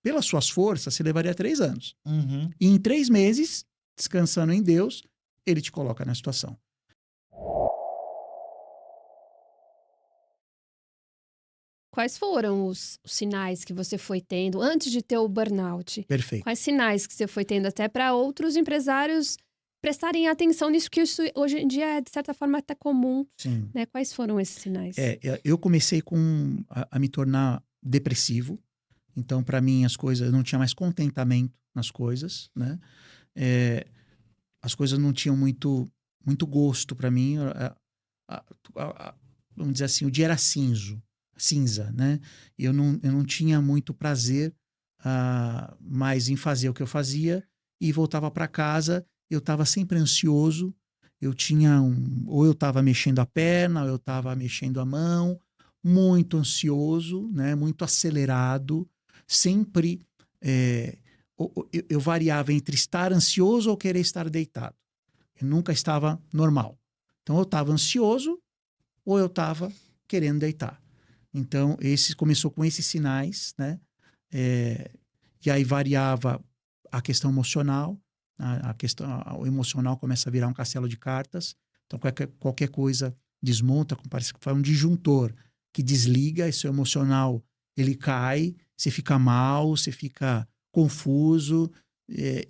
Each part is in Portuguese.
pelas suas forças, você levaria 3 anos. Uhum. E em 3 meses, descansando em Deus, ele te coloca na situação. Quais foram os sinais que você foi tendo antes de ter o burnout? Perfeito. Quais sinais que você foi tendo até para outros empresários prestarem atenção nisso, que isso hoje em dia é, de certa forma, até comum, Sim. né? Quais foram esses sinais? Eu comecei a me tornar depressivo. Então, para mim, as coisas... Eu não tinha mais contentamento nas coisas, né? As coisas não tinham muito gosto para mim. Vamos dizer assim, o dia era cinza, né? Eu não tinha muito prazer mais em fazer o que eu fazia, e voltava para casa, eu estava sempre ansioso, ou eu estava mexendo a perna, ou eu estava mexendo a mão, muito ansioso, né? Muito acelerado, sempre eu variava entre estar ansioso ou querer estar deitado. Eu nunca estava normal. Então eu estava ansioso ou eu estava querendo deitar. Então, começou com esses sinais, né? E aí variava a questão emocional, o emocional começa a virar um castelo de cartas. Então, qualquer coisa desmonta, parece que faz um disjuntor que desliga, esse emocional, ele cai, você fica mal, você fica confuso.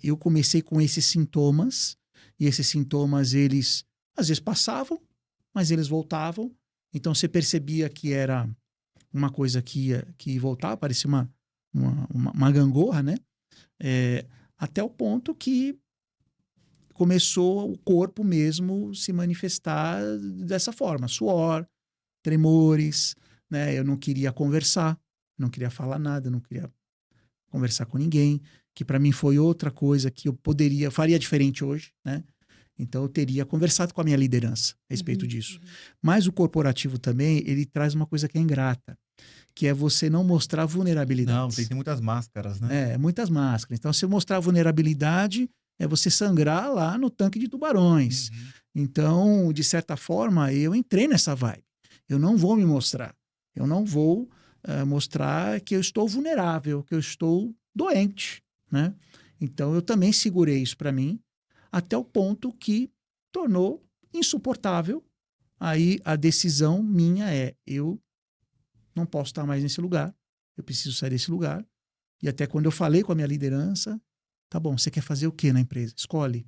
Eu comecei com esses sintomas, e esses sintomas, eles às vezes passavam, mas eles voltavam. Então, você percebia que era uma coisa que voltava, parecia uma gangorra, né? Até o ponto que começou o corpo mesmo se manifestar dessa forma. Suor, tremores, né? Eu não queria conversar, não queria falar nada, não queria conversar com ninguém, que para mim foi outra coisa que eu faria diferente hoje, né? Então, eu teria conversado com a minha liderança a respeito disso. Mas o corporativo também, ele traz uma coisa que é ingrata, que é você não mostrar vulnerabilidades. Não, tem muitas máscaras, né? Muitas máscaras. Então, se mostrar vulnerabilidade, é você sangrar lá no tanque de tubarões. Então, de certa forma, eu entrei nessa vibe. Eu não vou me mostrar. Eu não vou mostrar que eu estou vulnerável, que eu estou doente, né? Então, eu também segurei isso para mim, até o ponto que tornou insuportável. Aí a decisão minha eu não posso estar mais nesse lugar, eu preciso sair desse lugar. E até quando eu falei com a minha liderança, tá bom, você quer fazer o quê na empresa? Escolhe.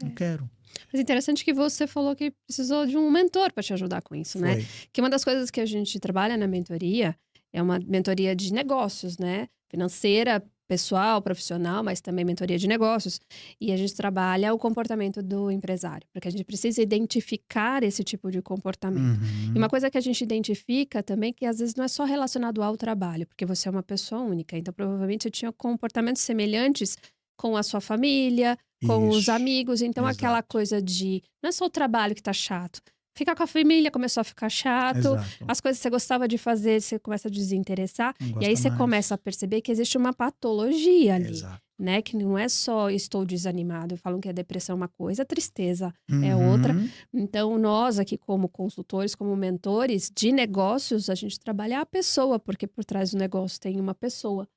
Não quero. Mas é interessante que você falou que precisou de um mentor para te ajudar com isso, né? Que uma das coisas que a gente trabalha na mentoria é uma mentoria de negócios, né? Financeira, pessoal, profissional, mas também mentoria de negócios. E a gente trabalha o comportamento do empresário, porque a gente precisa identificar esse tipo de comportamento. E uma coisa que a gente identifica também, que às vezes não é só relacionado ao trabalho, porque você é uma pessoa única, então provavelmente você tinha comportamentos semelhantes com a sua família, com os amigos. Então, aquela coisa de... Não é só o trabalho que tá chato. Ficar com a família começou a ficar chato. As coisas que você gostava de fazer, você começa a desinteressar. E aí você começa a perceber que existe uma patologia ali. Né? Que não é só estou desanimado. Falam que a depressão é uma coisa, a tristeza é outra. Então, nós aqui como consultores, como mentores de negócios, a gente trabalha a pessoa, porque por trás do negócio tem uma pessoa.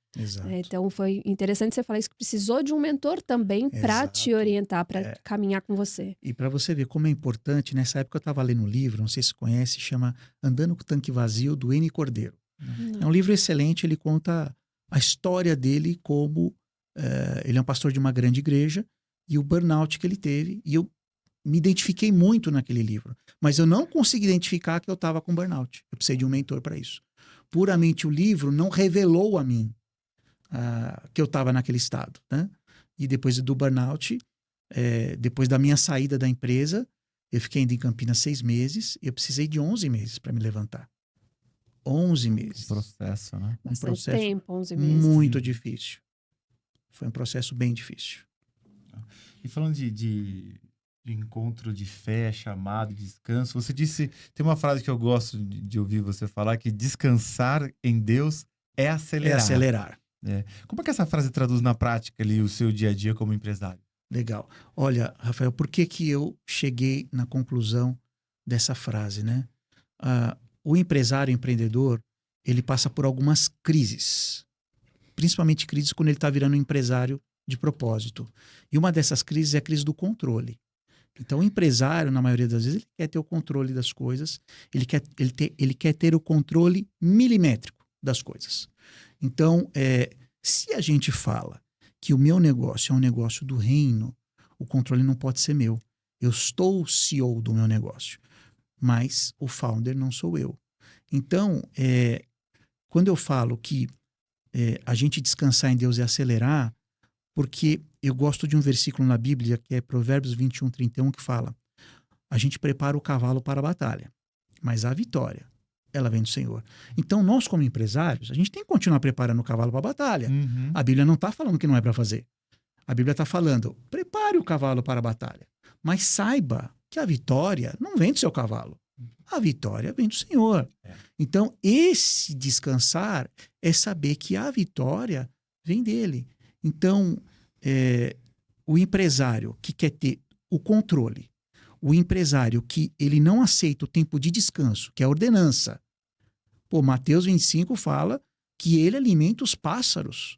Então, foi interessante você falar isso, que precisou de um mentor também para te orientar, para caminhar com você. E para você ver como é importante, nessa época eu estava lendo um livro, não sei se você conhece, chama Andando com o Tanque Vazio, do N. Cordeiro. É um livro excelente, ele conta a história dele como... ele é um pastor de uma grande igreja, e o burnout que ele teve, e eu me identifiquei muito naquele livro. Mas eu não consegui identificar que eu estava com burnout. Eu precisei de um mentor para isso. Puramente o livro não revelou a mim que eu estava naquele estado, né? E depois do burnout, depois da minha saída da empresa, eu fiquei ainda em Campinas 6 meses, e eu precisei de 11 meses para me levantar. 11 meses. Um processo, né? Bastante processo tempo, 11 meses. Muito difícil. Foi um processo bem difícil. E falando de encontro de fé, chamado, descanso, você disse, tem uma frase que eu gosto de ouvir você falar, que descansar em Deus é acelerar. É acelerar. Como é que essa frase traduz na prática ali o seu dia a dia como empresário? Legal. Olha, Rafael, por que eu cheguei na conclusão dessa frase, né? O empresário, o empreendedor, ele passa por algumas crises. Principalmente crises quando ele está virando um empresário de propósito. E uma dessas crises é a crise do controle. Então, o empresário, na maioria das vezes, ele quer ter o controle das coisas, ele quer ter o controle milimétrico das coisas. Então, se a gente fala que o meu negócio é um negócio do reino, o controle não pode ser meu. Eu estou o CEO do meu negócio, mas o founder não sou eu. Então, quando eu falo que a gente descansar em Deus e acelerar, porque eu gosto de um versículo na Bíblia, que é Provérbios 21:31, que fala: a gente prepara o cavalo para a batalha, mas a vitória, ela vem do Senhor. Então, nós como empresários, a gente tem que continuar preparando o cavalo para a batalha. Uhum. A Bíblia não está falando que não é para fazer. A Bíblia está falando, prepare o cavalo para a batalha, mas saiba que a vitória não vem do seu cavalo. A vitória vem do Senhor. Então, esse descansar é saber que a vitória vem dele. Então, o empresário que quer ter o controle, o empresário que ele não aceita o tempo de descanso, que é a ordenança. Pô, Mateus 25 fala que ele alimenta os pássaros.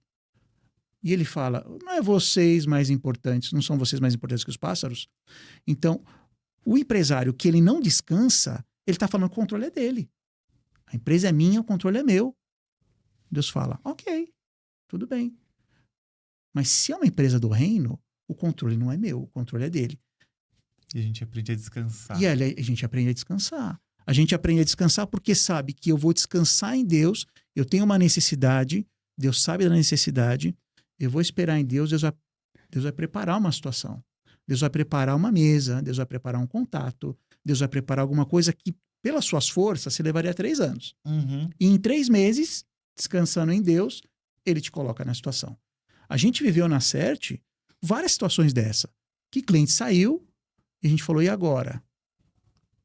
E ele fala, não é vocês mais importantes, não são vocês mais importantes que os pássaros? Então, o empresário que ele não descansa, ele está falando que o controle é dele. A empresa é minha, o controle é meu. Deus fala, ok, tudo bem. Mas se é uma empresa do reino, o controle não é meu, o controle é dele. E a gente aprende a descansar. E a gente aprende a descansar. A gente aprende a descansar porque sabe que eu vou descansar em Deus, eu tenho uma necessidade, Deus sabe da necessidade, eu vou esperar em Deus, Deus vai preparar uma situação. Deus vai preparar uma mesa, Deus vai preparar um contato, Deus vai preparar alguma coisa que, pelas suas forças, se levaria 3 anos. Uhum. E em 3 meses, descansando em Deus, ele te coloca na situação. A gente viveu na CERT várias situações dessa. Que cliente saiu e a gente falou, e agora?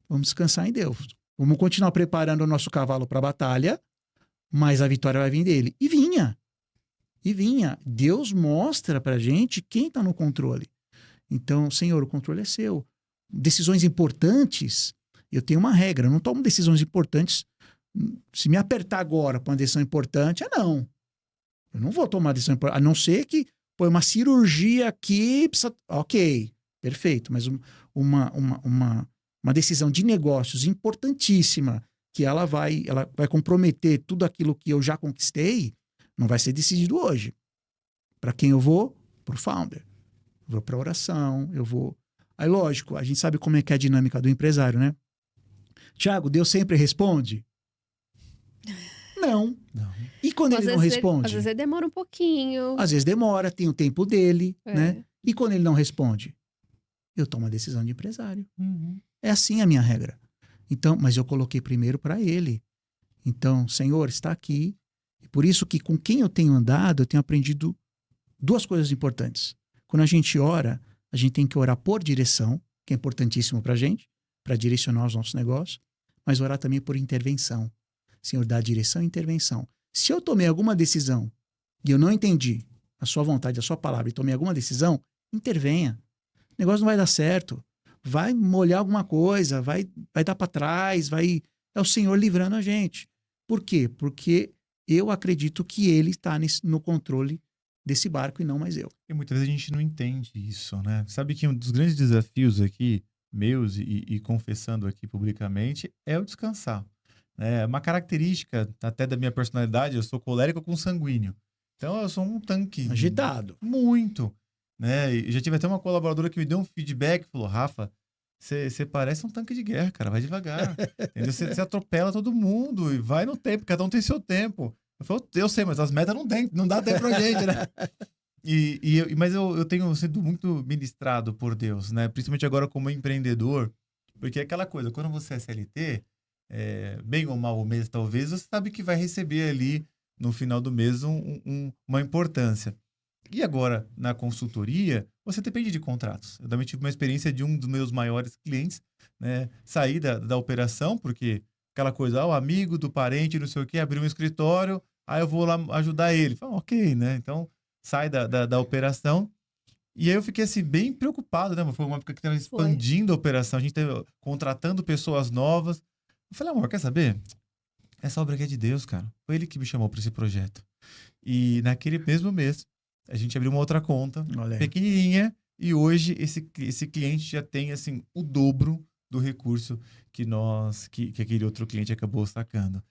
Vamos descansar em Deus. Vamos continuar preparando o nosso cavalo para a batalha, mas a vitória vai vir dele. E vinha. Deus mostra pra gente quem está no controle. Então, Senhor, o controle é seu. Decisões importantes, eu tenho uma regra, eu não tomo decisões importantes. Se me apertar agora para uma decisão importante, não. Eu não vou tomar decisão importante, a não ser que põe uma cirurgia aqui, precisa... Ok, perfeito, mas uma decisão de negócios importantíssima, que ela vai comprometer tudo aquilo que eu já conquistei, não vai ser decidido hoje. Para quem eu vou? Para o founder. Eu vou para a oração, eu vou... Aí, lógico, a gente sabe como é que é a dinâmica do empresário, né? Tiago, Deus sempre responde? Não. E quando ele não responde? Às vezes ele demora um pouquinho. Às vezes demora, tem o tempo dele, né? E quando ele não responde? Eu tomo a decisão de empresário. Uhum. É assim a minha regra. Então, mas eu coloquei primeiro para ele. Então, Senhor, está aqui. E por isso que com quem eu tenho andado, eu tenho aprendido 2 coisas importantes. Quando a gente ora, a gente tem que orar por direção, que é importantíssimo para a gente, para direcionar os nossos negócios, mas orar também por intervenção. Senhor, dá direção e intervenção. Se eu tomei alguma decisão e eu não entendi a sua vontade, a sua palavra, e tomei alguma decisão, intervenha. O negócio não vai dar certo. Vai molhar alguma coisa, vai dar para trás, é o Senhor livrando a gente. Por quê? Porque eu acredito que Ele está no controle desse barco e não mais eu. E muitas vezes a gente não entende isso, né? Sabe que um dos grandes desafios aqui, meus e confessando aqui publicamente, é o descansar. É uma característica até da minha personalidade, eu sou colérico com sanguíneo. Então eu sou um tanque. Agitado. Muito. Né? E já tive até uma colaboradora que me deu um feedback, falou, Rafa, você parece um tanque de guerra, cara, vai devagar. Você atropela todo mundo e vai no tempo, cada um tem seu tempo. Eu falo, eu sei, mas as metas não dá tempo pra gente, né? Mas eu tenho sido muito ministrado por Deus, né? Principalmente agora como empreendedor, porque é aquela coisa, quando você é CLT, bem ou mal o mês talvez, você sabe que vai receber ali no final do mês uma importância. E agora, na consultoria, você depende de contratos. Eu também tive uma experiência de um dos meus maiores clientes, né? Sair da operação, porque aquela coisa, o amigo do parente, não sei o quê, abriu um escritório, aí eu vou lá ajudar ele. Falei, ok, né? Então, sai da operação. E aí eu fiquei, assim, bem preocupado, né? Foi uma época que estava expandindo a operação, a gente estava contratando pessoas novas. Eu falei, amor, quer saber? essa obra aqui é de Deus, cara. Foi ele que me chamou para esse projeto. E naquele mesmo mês, a gente abriu uma outra conta, pequenininha, e hoje esse cliente já tem, assim, o dobro do recurso que aquele outro cliente acabou sacando.